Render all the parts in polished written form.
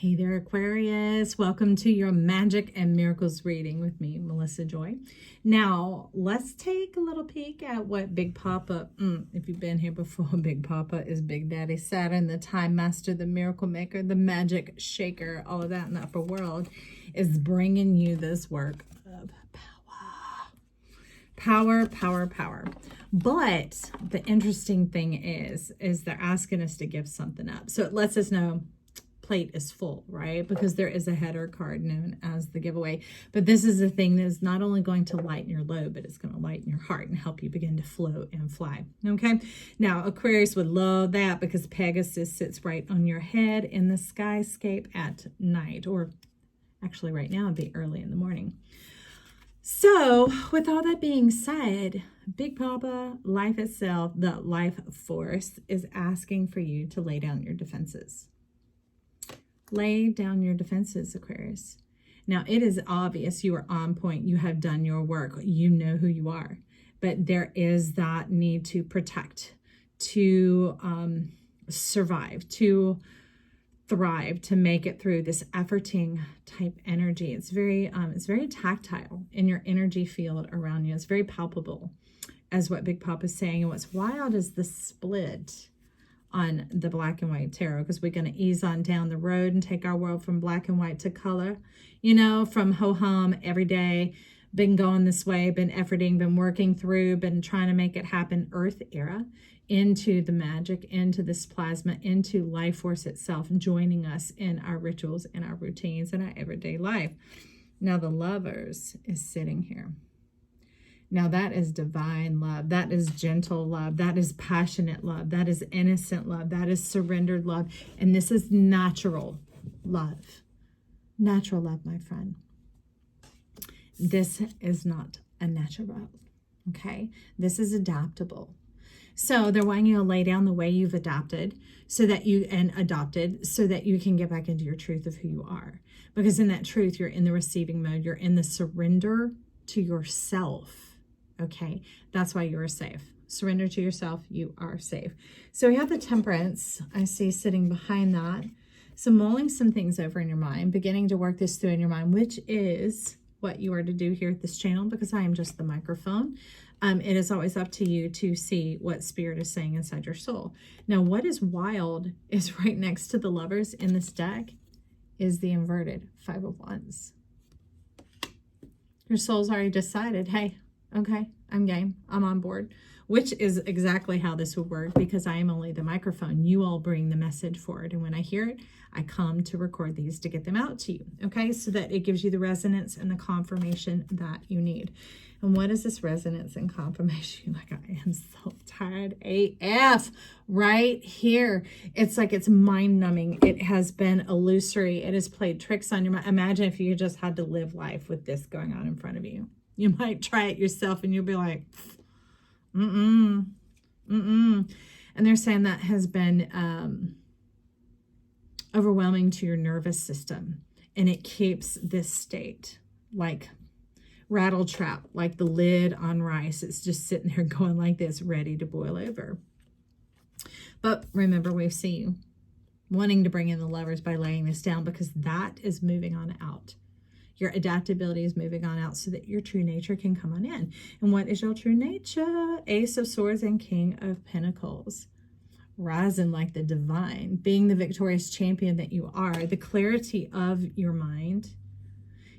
Hey there, Aquarius. Welcome to your Magic and Miracles reading with me, Melissa Joy. Now, let's take a little peek at what Big Papa, if you've been here before, Big Papa is Big Daddy Saturn, the Time Master, the Miracle Maker, the Magic Shaker, all of that in the upper world, is bringing you this work of power. Power, power, power. But the interesting thing is they're asking us to give something up. So it lets us know plate is full, right? Because there is a header card known as the giveaway. But this is the thing that is not only going to lighten your load, but it's going to lighten your heart and help you begin to float and fly. Okay. Now, Aquarius would love that because Pegasus sits right on your head in the skyscape at night, or actually right now it'd be early in the morning. So with all that being said, Big Papa, life itself, the life force, is asking for you to lay down your defenses. Lay down your defenses, Aquarius. Now, it is obvious you are on point. You have done your work. You know who you are. But there is that need to protect, to survive, to thrive, to make it through this efforting type energy. It's very tactile in your energy field around you. It's very palpable, as what Big Papa is saying. And what's wild is the split on the black and white tarot, because we're going to ease on down the road and take our world from black and white to color, from ho-hum every day, been going this way, been efforting, been working through, been trying to make it happen, earth era, into the magic, into this plasma, into life force itself, joining us in our rituals, in our routines, in our everyday life. Now the Lovers is sitting here. Now that is divine love. That is gentle love. That is passionate love. That is innocent love. That is surrendered love. And this is natural love. Natural love, my friend. This is not a natural, okay? This is adaptable. So they're wanting you to lay down the way you've adopted so that you can get back into your truth of who you are. Because in that truth, you're in the receiving mode. You're in the surrender to yourself. Okay, that's why you are safe. Surrender to yourself, you are safe. So we have the Temperance, I see, sitting behind that. So mulling some things over in your mind, beginning to work this through in your mind, which is what you are to do here at this channel, because I am just the microphone. It is always up to you to see what Spirit is saying inside your soul. Now, what is wild is right next to the Lovers in this deck is the inverted Five of Wands. Your soul's already decided, hey, okay, I'm game. I'm on board, which is exactly how this would work, because I am only the microphone. You all bring the message forward. And when I hear it, I come to record these to get them out to you. Okay, so that it gives you the resonance and the confirmation that you need. And what is this resonance and confirmation? Like, I am so tired AF right here. It's like it's mind numbing. It has been illusory. It has played tricks on your mind. Imagine if you just had to live life with this going on in front of you. You might try it yourself and you'll be like, And they're saying that has been overwhelming to your nervous system. And it keeps this state like rattle trap, like the lid on rice. It's just sitting there going like this, ready to boil over. But remember, we see you wanting to bring in the Lovers by laying this down, because that is moving on out. Your adaptability is moving on out so that your true nature can come on in. And what is your true nature? Ace of Swords and King of Pentacles. Rising like the divine, being the victorious champion that you are, the clarity of your mind.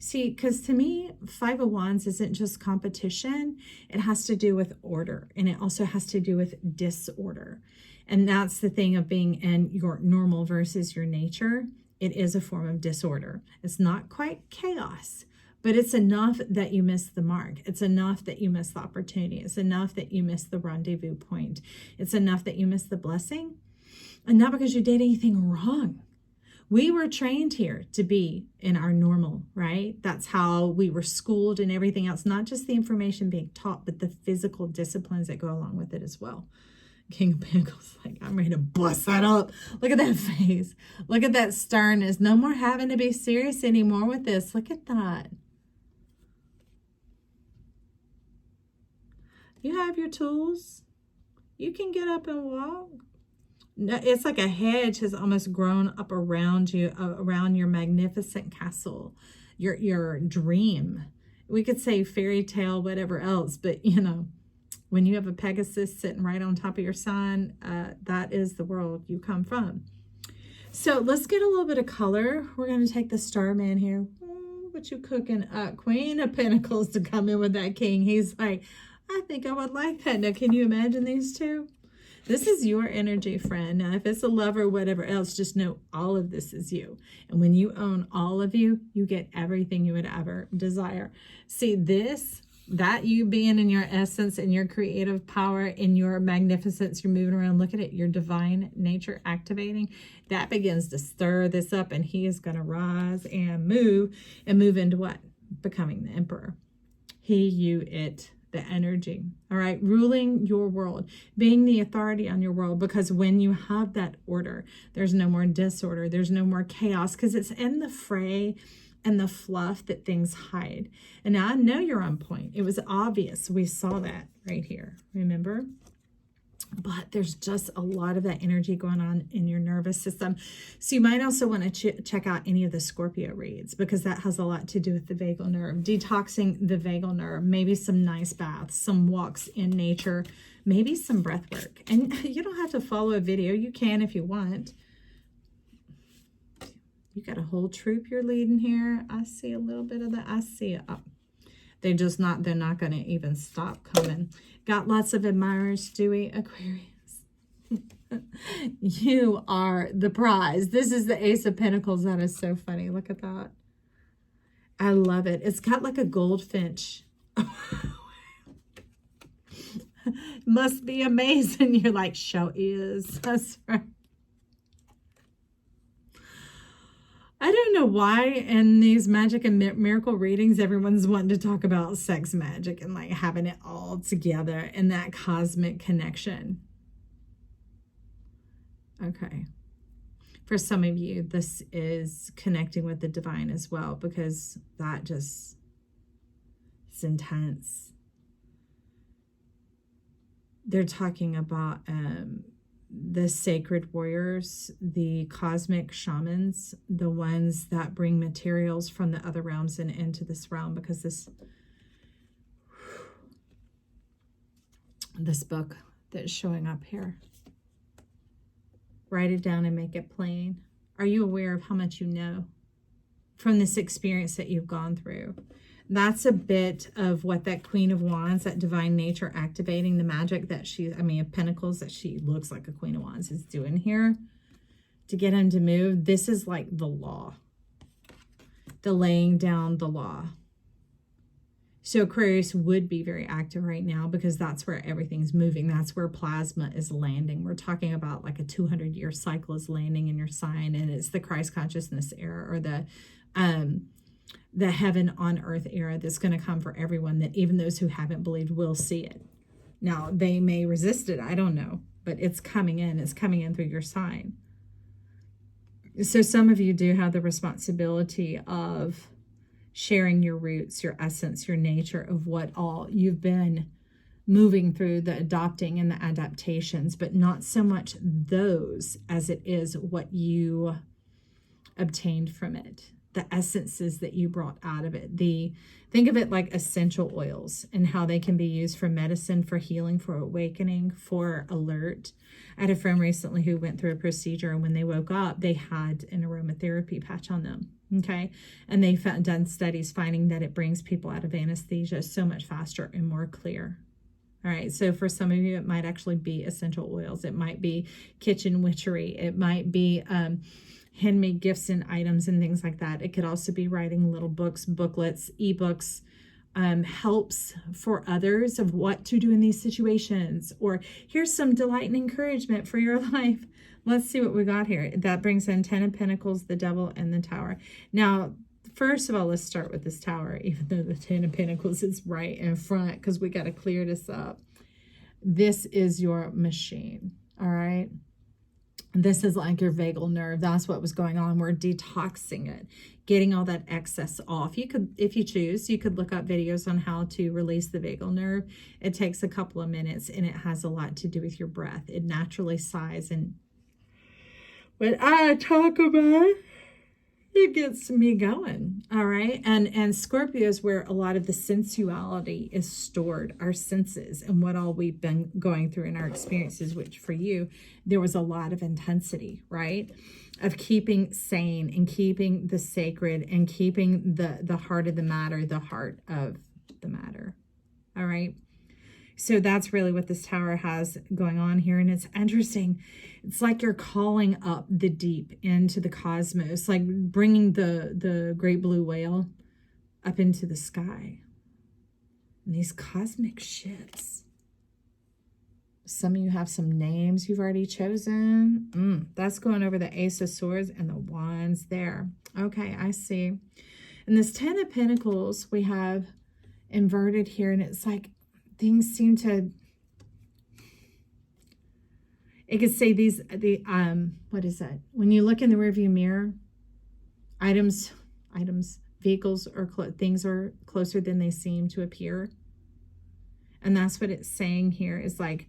See, because to me, Five of Wands isn't just competition. It has to do with order, and it also has to do with disorder. And that's the thing of being in your normal versus your nature. It is a form of disorder. It's not quite chaos, but it's enough that you miss the mark. It's enough that you miss the opportunity. It's enough that you miss the rendezvous point. It's enough that you miss the blessing. And not because you did anything wrong. We were trained here to be in our normal, right? That's how we were schooled and everything else. Not just the information being taught, but the physical disciplines that go along with it as well. King of Pentacles, like, I'm ready to bust that up. Look at that face. Look at that sternness. No more having to be serious anymore with this. Look at that. You have your tools. You can get up and walk. It's like a hedge has almost grown up around you, around your magnificent castle, your dream. We could say fairy tale, whatever else, but you know, when you have a Pegasus sitting right on top of your sign, that is the world you come from. So let's get a little bit of color. We're going to take the Starman here. What you cooking? Queen of Pentacles to come in with that King. He's like, I think I would like that. Now, can you imagine these two? This is your energy, friend. Now, if it's a lover or whatever else, just know all of this is you. And when you own all of you, you get everything you would ever desire. See, that you being in your essence, in your creative power, in your magnificence, you're moving around, look at it, your divine nature activating, that begins to stir this up, and he is going to rise and move into what? Becoming the emperor. He, you, it, the energy. All right, ruling your world, being the authority on your world, because when you have that order, there's no more disorder, there's no more chaos, because it's in the fray and the fluff that things hide. And now I know you're on point. It was obvious. We saw that right here, remember? But there's just a lot of that energy going on in your nervous system. So you might also want to check out any of the Scorpio reads, because that has a lot to do with the vagal nerve, detoxing the vagal nerve, maybe some nice baths, some walks in nature, maybe some breath work. And you don't have to follow a video. You can if you want. You got a whole troop you're leading here. I see a little bit of that. I see it. Oh, they're not going to even stop coming. Got lots of admirers, Dewey, Aquarius. You are the prize. This is the Ace of Pentacles. That is so funny. Look at that. I love it. It's got like a goldfinch. Must be amazing. You're like, show is. That's right. I don't know why in these magic and miracle readings, everyone's wanting to talk about sex magic and like having it all together and that cosmic connection. Okay. For some of you, this is connecting with the divine as well, because that just is intense. They're talking about the sacred warriors, the cosmic shamans, the ones that bring materials from the other realms and into this realm, because this book that's showing up here, write it down and make it plain. Are you aware of how much you know from this experience that you've gone through? That's a bit of what that Queen of Wands, that divine nature activating the magic that of Pentacles, that she looks like a Queen of Wands, is doing here to get him to move. This is like the law, the laying down the law. So Aquarius would be very active right now, because that's where everything's moving. That's where plasma is landing. We're talking about like a 200-year cycle is landing in your sign, and it's the Christ consciousness era, or the heaven on earth era that's going to come for everyone, that even those who haven't believed will see it. Now, they may resist it. I don't know, but it's coming in. It's coming in through your sign. So some of you do have the responsibility of sharing your roots, your essence, your nature of what all you've been moving through, the adopting and the adaptations, but not so much those as it is what you obtained from it. The essences that you brought out of it. Think of it like essential oils and how they can be used for medicine, for healing, for awakening, for alert. I had a friend recently who went through a procedure, and when they woke up, they had an aromatherapy patch on them. Okay. And they done studies finding that it brings people out of anesthesia so much faster and more clear. All right. So for some of you, it might actually be essential oils. It might be kitchen witchery. It might be, handmade gifts and items and things like that. It could also be writing little books, booklets, ebooks, helps for others of what to do in these situations, or here's some delight and encouragement for your life. Let's see what we got here. That brings in 10 of Pentacles, the Devil, and the Tower. Now, first of all, let's start with this Tower, even though the 10 of Pentacles is right in front, because we got to clear this up. This is your machine, all right? This is like your vagal nerve. That's what was going on. We're detoxing it, getting all that excess off. You could, if you choose, you could look up videos on how to release the vagal nerve. It takes a couple of minutes, and it has a lot to do with your breath. It naturally sighs and When I talk about it gets me going. All right. And Scorpio is where a lot of the sensuality is stored, our senses and what all we've been going through in our experiences, which for you, there was a lot of intensity, right? Of keeping sane and keeping the sacred and keeping the heart of the matter, the heart of the matter. All right. So that's really what this tower has going on here. And it's interesting. It's like you're calling up the deep into the cosmos, like bringing the great blue whale up into the sky. And these cosmic ships. Some of you have some names you've already chosen. That's going over the Ace of Swords and the Wands there. Okay, I see. And this Ten of Pentacles we have inverted here. And it's like, things seem to, it could say what is that? When you look in the rearview mirror, items, vehicles, or things are closer than they seem to appear. And that's what it's saying here is like,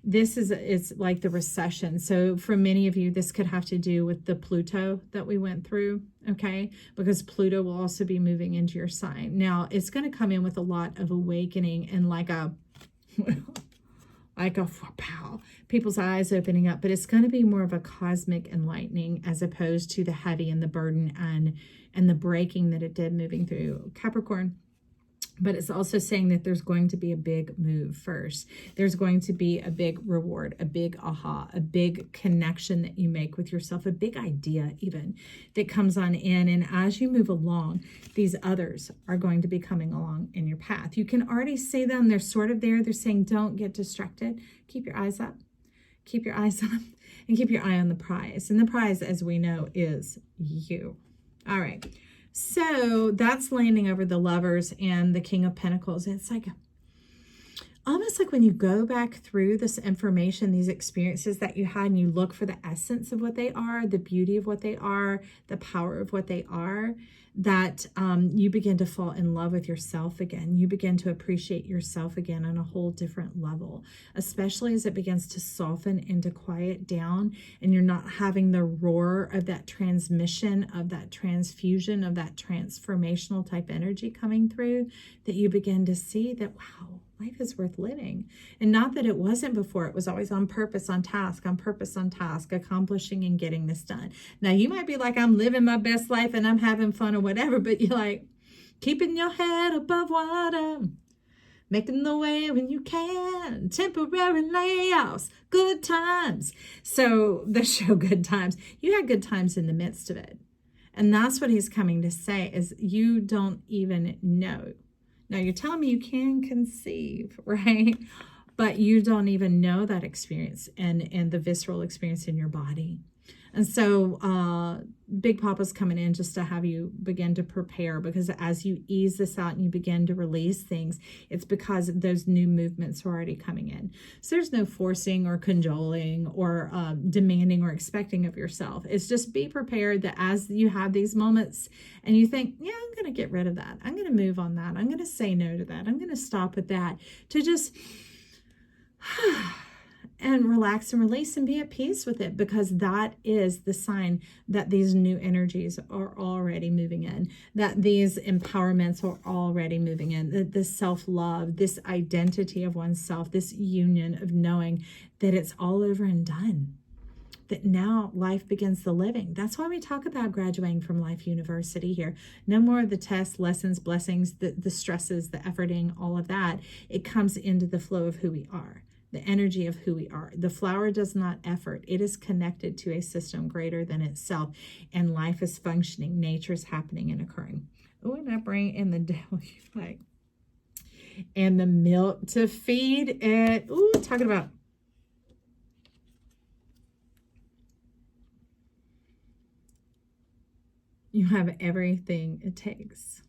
it's like the recession. So for many of you, this could have to do with the Pluto that we went through, okay? Because Pluto will also be moving into your sign. Now, it's going to come in with a lot of awakening and like a pow, people's eyes opening up, but it's going to be more of a cosmic enlightening as opposed to the heavy and the burden and the breaking that it did moving through Capricorn. But it's also saying that there's going to be a big move first. There's going to be a big reward, a big aha, a big connection that you make with yourself, a big idea even that comes on in. And as you move along, these others are going to be coming along in your path. You can already see them. They're sort of there. They're saying, don't get distracted. Keep your eyes up. Keep your eyes up and keep your eye on the prize. And the prize, as we know, is you. All right. So that's landing over the Lovers and the King of Pentacles. It's like almost like when you go back through this information, these experiences that you had, and you look for the essence of what they are, the beauty of what they are, the power of what they are, that you begin to fall in love with yourself again. You begin to appreciate yourself again on a whole different level, especially as it begins to soften and to quiet down, and you're not having the roar of that transmission, of that transfusion, of that transformational type energy coming through, that you begin to see that, wow, life is worth living. And not that it wasn't before. It was always on purpose, on task, accomplishing and getting this done. Now, you might be like, I'm living my best life and I'm having fun or whatever, but you're like, keeping your head above water, making the way when you can, temporary layoffs, good times. So the show Good Times, you had good times in the midst of it. And that's what he's coming to say is you don't even know. Now, you're telling me you can conceive, right? But you don't even know that experience and the visceral experience in your body. And so Big Papa's coming in just to have you begin to prepare, because as you ease this out and you begin to release things, it's because those new movements are already coming in. So there's no forcing or cajoling or demanding or expecting of yourself. It's just be prepared that as you have these moments and you think, yeah, I'm going to get rid of that. I'm going to move on that. I'm going to say no to that. I'm going to stop with that, to just and relax and release and be at peace with it, because that is the sign that these new energies are already moving in, that these empowerments are already moving in, that this self-love, this identity of oneself, this union of knowing that it's all over and done, that now life begins the living. That's why we talk about graduating from Life University here. No more of the tests, lessons, blessings, the stresses, the efforting, all of that. It comes into the flow of who we are, the energy of who we are. The flower does not effort. It is connected to a system greater than itself, and life is functioning. Nature is happening and occurring. Oh, and I bring in the devil, like, and the milk to feed it. Ooh, talking about you have everything it takes.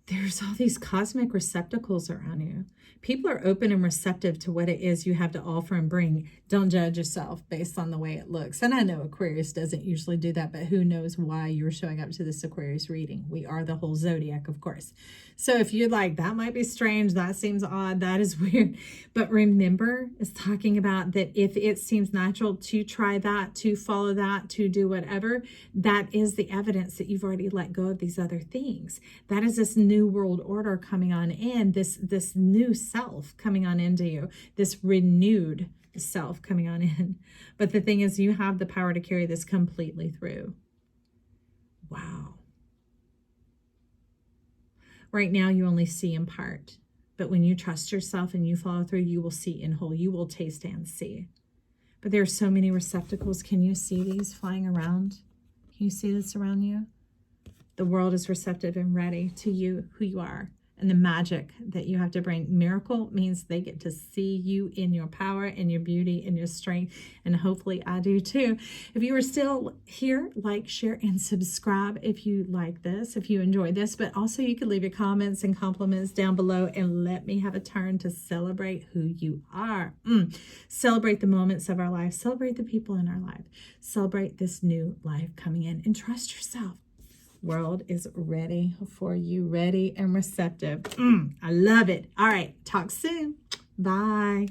there's all these cosmic receptacles around you. People are open and receptive to what it is you have to offer and bring. Don't judge yourself based on the way it looks. And I know Aquarius doesn't usually do that, but who knows why you're showing up to this Aquarius reading. We are the whole zodiac, of course. So if you're like, that might be strange, that seems odd, that is weird. But remember, it's talking about that if it seems natural to try that, to follow that, to do whatever, that is the evidence that you've already let go of these other things. That is this new world order coming on in, this new self coming on into you, this renewed self coming on in. But the thing is, you have the power to carry this completely through. Wow. Right now, you only see in part. But when you trust yourself and you follow through, you will see in whole. You will taste and see. But there are so many receptacles. Can you see these flying around? Can you see this around you? The world is receptive and ready to you, who you are, and the magic that you have to bring. Miracle means they get to see you in your power and your beauty and your strength, and hopefully I do too. If you are still here, like, share, and subscribe if you like this, if you enjoy this, but also you can leave your comments and compliments down below and let me have a turn to celebrate who you are. Celebrate the moments of our life, celebrate the people in our life, celebrate this new life coming in, and trust yourself. World is ready for you, ready and receptive. I love it. All right, talk soon. Bye.